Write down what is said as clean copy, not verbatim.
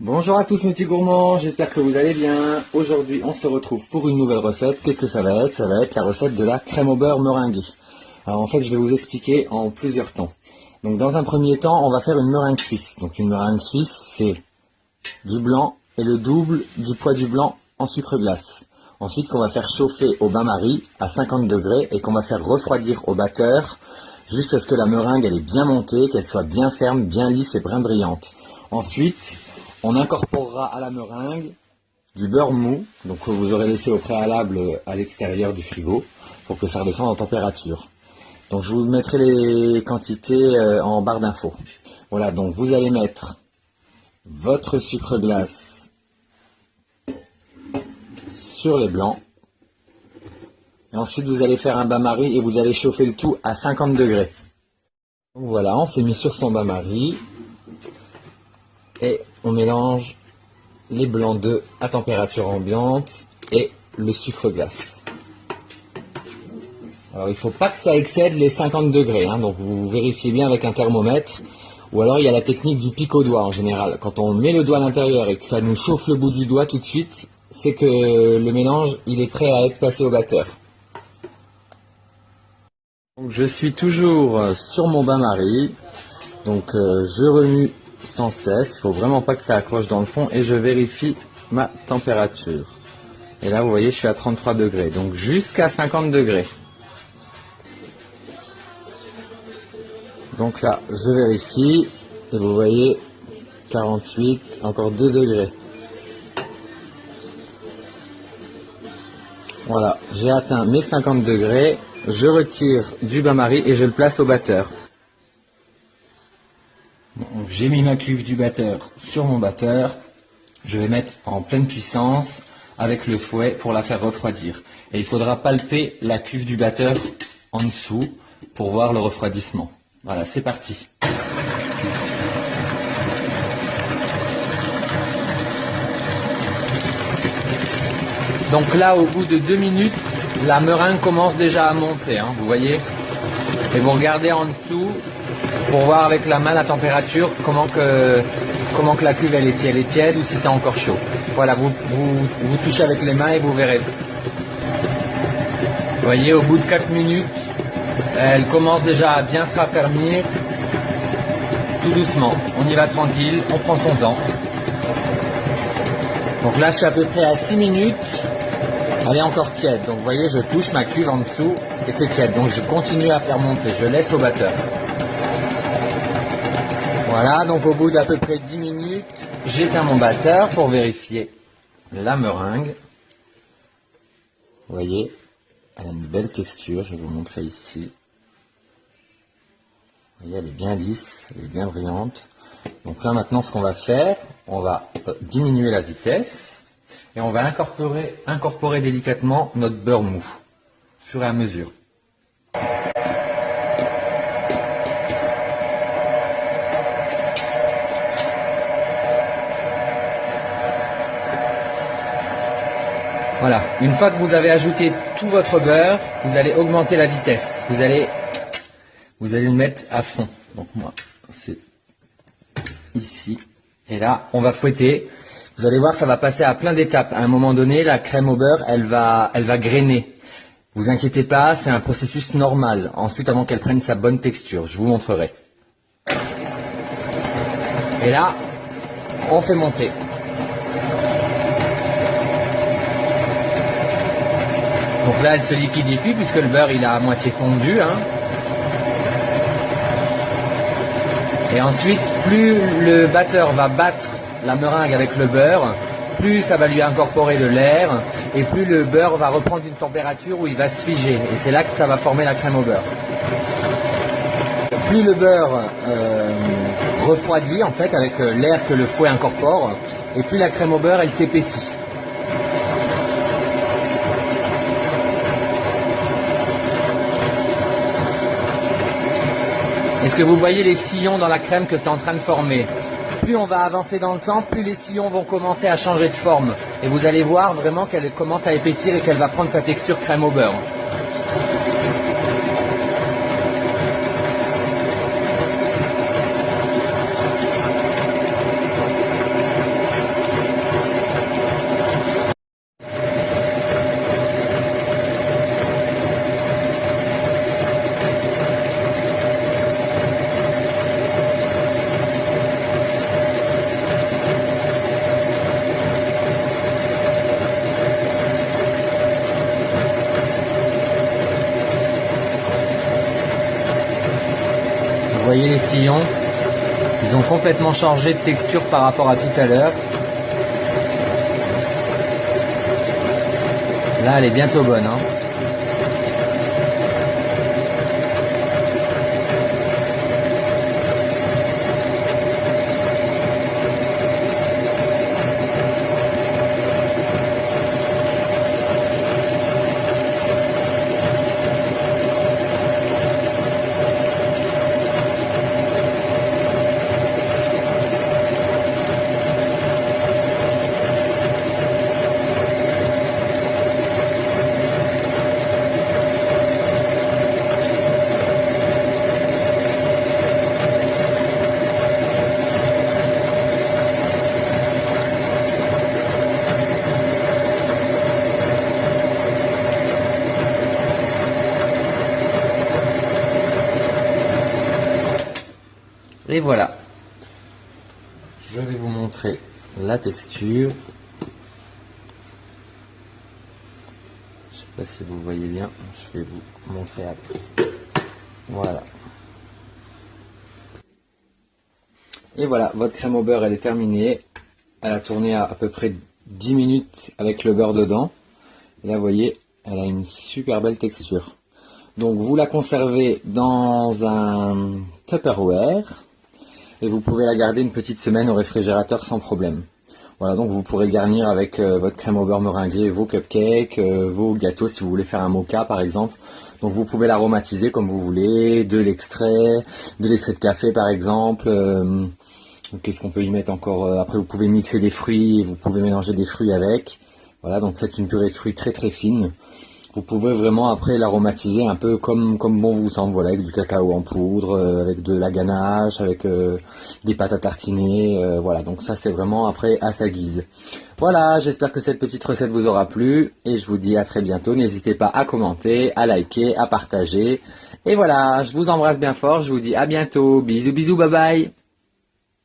Bonjour à tous mes petits gourmands, j'espère que vous allez bien. Aujourd'hui on se retrouve pour une nouvelle recette. Qu'est-ce que ça va être? Ça va être la recette de la crème au beurre meringuée. Alors en fait je vais vous expliquer en plusieurs temps. Donc dans un premier temps on va faire une meringue suisse. Donc une meringue suisse c'est du blanc et le double du poids du blanc en sucre glace. Ensuite qu'on va faire chauffer au bain-marie à 50 degrés et qu'on va faire refroidir au batteur jusqu'à ce que la meringue elle est bien montée, qu'elle soit bien ferme, bien lisse et bien brillante. Ensuite on incorporera à la meringue du beurre mou, donc que vous aurez laissé au préalable à l'extérieur du frigo pour que ça redescende en température. Donc je vous mettrai les quantités en barre d'infos. Voilà, donc vous allez mettre votre sucre glace sur les blancs. Et ensuite vous allez faire un bain-marie et vous allez chauffer le tout à 50 degrés. Donc voilà, on s'est mis sur son bain-marie. Et on mélange les blancs d'œufs à température ambiante et le sucre glace. Alors il ne faut pas que ça excède les 50 degrés, hein, donc vous vérifiez bien avec un thermomètre. Ou alors il y a la technique du pic au doigt en général. Quand on met le doigt à l'intérieur et que ça nous chauffe le bout du doigt tout de suite, c'est que le mélange il est prêt à être passé au batteur. Donc je suis toujours sur mon bain-marie, donc je remue sans cesse, il faut vraiment pas que ça accroche dans le fond et je vérifie ma température. Et là vous voyez je suis à 33 degrés, donc jusqu'à 50 degrés. Donc là je vérifie et vous voyez 48, encore 2 degrés. Voilà, j'ai atteint mes 50 degrés, je retire du bain-marie et je le place au batteur. J'ai mis ma cuve du batteur sur mon batteur. Je vais mettre en pleine puissance avec le fouet pour la faire refroidir. Et il faudra palper la cuve du batteur en dessous pour voir le refroidissement. Voilà, c'est parti. Donc là, au bout de 2 minutes, la meringue commence déjà à monter, hein, vous voyez. Et vous regardez en dessous pour voir avec la main la température, comment que la cuve elle est, si elle est tiède ou si c'est encore chaud. Voilà, vous touchez avec les mains et vous verrez. Vous voyez, au bout de 4 minutes, elle commence déjà à bien se raffermir. Tout doucement, on y va tranquille, on prend son temps. Donc là, je suis à peu près à 6 minutes. Elle est encore tiède, donc vous voyez, je touche ma cuve en dessous et c'est tiède. Donc je continue à faire monter, je laisse au batteur. Voilà, donc au bout d'à peu près 10 minutes, j'éteins mon batteur pour vérifier la meringue. Vous voyez, elle a une belle texture, je vais vous montrer ici. Vous voyez, elle est bien lisse, elle est bien brillante. Donc là maintenant, ce qu'on va faire, on va diminuer la vitesse et on va incorporer délicatement notre beurre mou, au fur et à mesure. Voilà, une fois que vous avez ajouté tout votre beurre, vous allez augmenter la vitesse. Vous allez le mettre à fond. Donc moi, c'est ici. Et là, on va fouetter. Vous allez voir, ça va passer à plein d'étapes. À un moment donné, la crème au beurre, elle va grainer. Vous inquiétez pas, c'est un processus normal. Ensuite, avant qu'elle prenne sa bonne texture, je vous montrerai. Et là, on fait monter. Donc là, elle se liquidifie puisque le beurre il a à moitié fondu. Hein. Et ensuite, plus le batteur va battre la meringue avec le beurre, plus ça va lui incorporer de l'air et plus le beurre va reprendre une température où il va se figer. Et c'est là que ça va former la crème au beurre. Plus le beurre refroidit en fait avec l'air que le fouet incorpore, et plus la crème au beurre elle s'épaissit. Est-ce que vous voyez les sillons dans la crème que c'est en train de former? Plus on va avancer dans le temps, plus les sillons vont commencer à changer de forme. Et vous allez voir vraiment qu'elle commence à épaissir et qu'elle va prendre sa texture crème au beurre. voyez les sillons, ils ont complètement changé de texture par rapport à tout à l'heure. Là, elle est bientôt bonne, hein. Et voilà, je vais vous montrer la texture. Je ne sais pas si vous voyez bien, je vais vous montrer après. Voilà. Et voilà, votre crème au beurre, elle est terminée. Elle a tourné à peu près 10 minutes avec le beurre dedans. Et là, vous voyez, elle a une super belle texture. Donc, vous la conservez dans un Tupperware. Et vous pouvez la garder une petite semaine au réfrigérateur sans problème. Voilà, donc vous pourrez garnir avec votre crème au beurre meringuée, vos cupcakes, vos gâteaux si vous voulez faire un mocha par exemple. Donc vous pouvez l'aromatiser comme vous voulez, de l'extrait de café par exemple. Qu'est-ce qu'on peut y mettre encore? Après vous pouvez mixer des fruits et vous pouvez mélanger des fruits avec. Voilà, donc faites une purée de fruits très très fine. Vous pouvez vraiment après l'aromatiser un peu comme bon vous semble, voilà, avec du cacao en poudre, avec de la ganache, avec des pâtes à tartiner, voilà, donc ça c'est vraiment après à sa guise. Voilà, j'espère que cette petite recette vous aura plu et je vous dis à très bientôt. N'hésitez pas à commenter, à liker, à partager. Et voilà, je vous embrasse bien fort, je vous dis à bientôt, bisous bisous, bye bye.